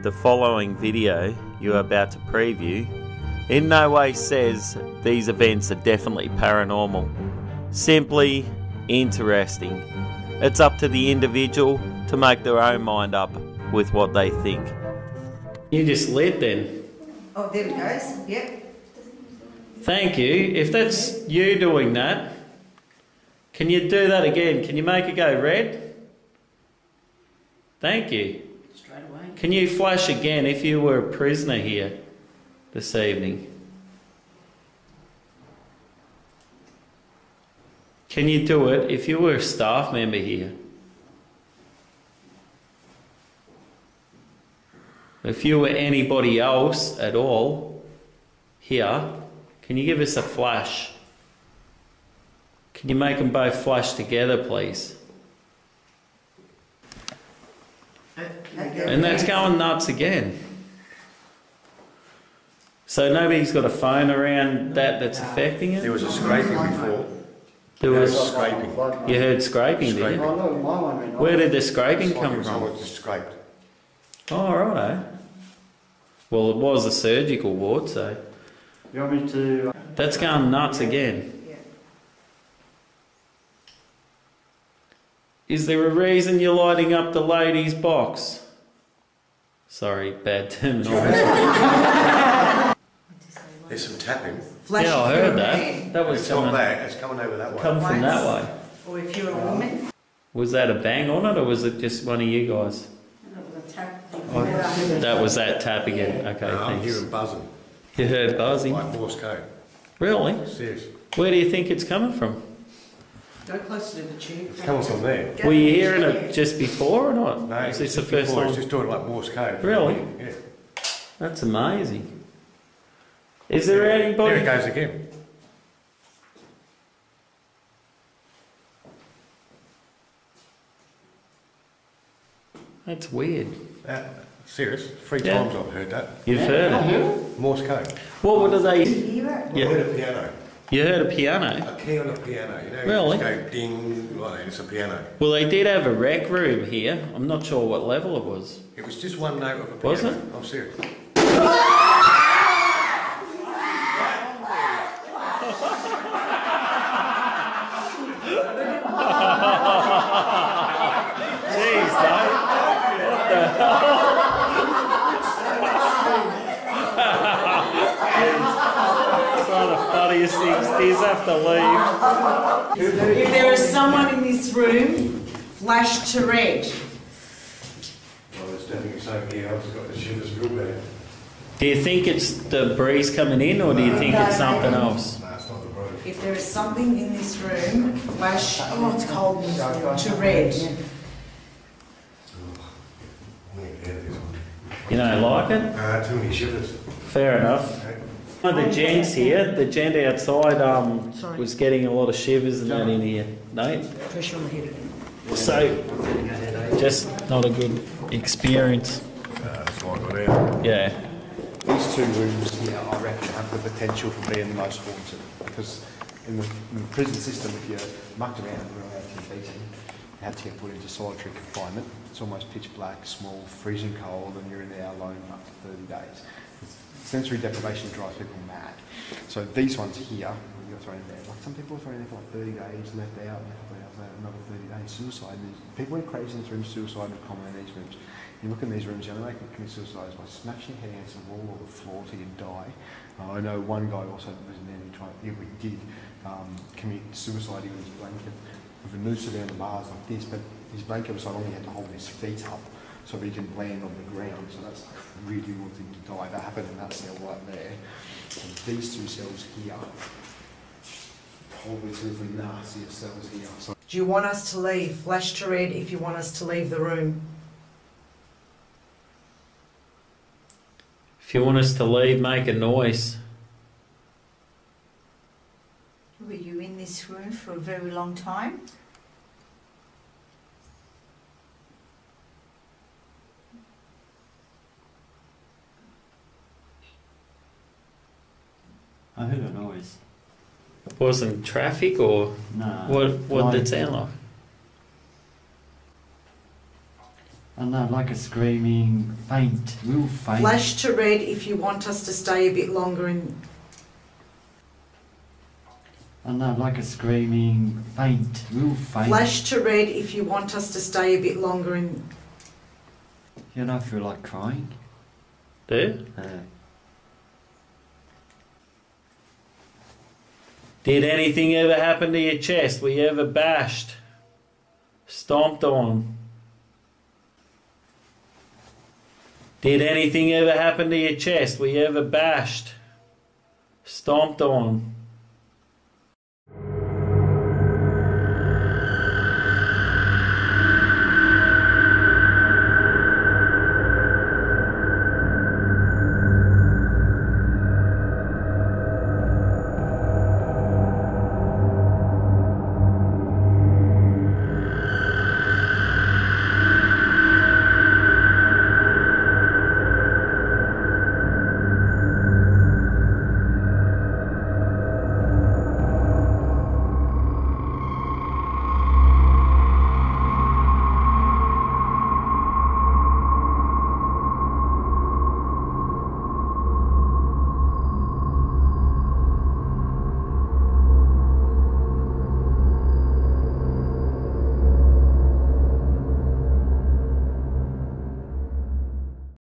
The following video you are about to preview in no way says these events are definitely paranormal. Simply interesting. It's up to the individual to make their own mind up with what they think. You just lit then. Oh, there it goes. Yep. Thank you. If that's you doing that, can you do that again? Can you make it go red? Thank you. Straight away. Can you flash again if you were a prisoner here this evening? Can you do it if you were a staff member here? If you were anybody else at all here, can you give us a flash? Can you make them both flash together, please? And that's going nuts again. So nobody's got a phone around that's affecting it? There was a scraping before. There was scraping. You heard scraping, did you? Where did the scraping come from? Someone just scraped. Oh, righto. Well, it was a surgical ward, so... You want me to... That's going nuts again. Is there a reason you're lighting up the ladies' box? Sorry, bad terminology. There's some tapping. Yeah, I heard that. That was It's not that, it's coming over that way. come from that way. Or if you're a woman. Was that a bang on it, or was it just one of you guys? That was that tap again. Okay, I'm thanks. hearing buzzing, You heard buzzing? like Morse code. Really? Serious. Where do you think it's coming from? Go closer to the tube. It's coming from there. Were you hearing it just before or not? No, Is this it's the just first before, time? it's just doing like Morse code. Really? Yeah. That's amazing. Is there anybody? There it goes again. That's weird. Serious. 3 Yeah. times I've heard that. You've heard it. Morse code. What were they? Hear it? I heard a piano. You heard a piano? A key on a piano. You know, Really? you just go ding, like that. It's a piano. Well, they did have a rec room here. I'm not sure what level it was. It was just one note of a piano. Was it? I'm serious. Jeez, mate. What the hell? It's one of the funniest things. These have to leave. If there is someone in this room, flash to red. Well, there's definitely something here. I've just got the shivers real bad. Do you think it's the breeze coming in, or do you think it's something else? No, it's not the breeze. If there is something in this room, flash, oh it's cold in this room, to red. You don't like it? Too many shivers. Fair enough. One of the gents here, the gent outside, was getting a lot of shivers and that in here. No? Pressure on the head again. So, just not a good experience. That's why I got out. Yeah. These two rooms here, I reckon, have the potential for being the most haunted. Because in the prison system, if you mucked around and were allowed to get beaten, you had to get put into solitary confinement. It's almost pitch black, small, freezing cold, and you're in there alone for up to 30 days. Sensory deprivation drives people mad. So these ones here, you're thrown in there. Like some people are thrown in there for like 30 days, left out, and a couple of hours later, another 30 days. Suicide. People are crazy in these rooms. Suicide is common in these rooms. You look in these rooms, you know, they can commit suicide by smashing your head against the wall or the floor till you die. I know one guy also that was in there and he did commit suicide. He was blanket with a noose around the bars like this, but his blanket was so long he had to hold his feet up so he can land on the ground. So that's really wanting to die. That happened in that cell right there. And these two cells here, probably two of the nastiest cells here. So Do you want us to leave? Flash to red if you want us to leave the room. If you want us to leave, make a noise. Were you in this room for a very long time? I heard a noise. It wasn't traffic, or No. what did it sound like? I know, like a screaming, faint, real faint. Flash to red if you want us to stay a bit longer in... I know, like a screaming, faint, real faint. Flash to red if you want us to stay a bit longer in... You know, I feel like crying. Do you? Did anything ever happen to your chest? Were you ever bashed? Stomped on? Did anything ever happen to your chest? Were you ever bashed? Stomped on?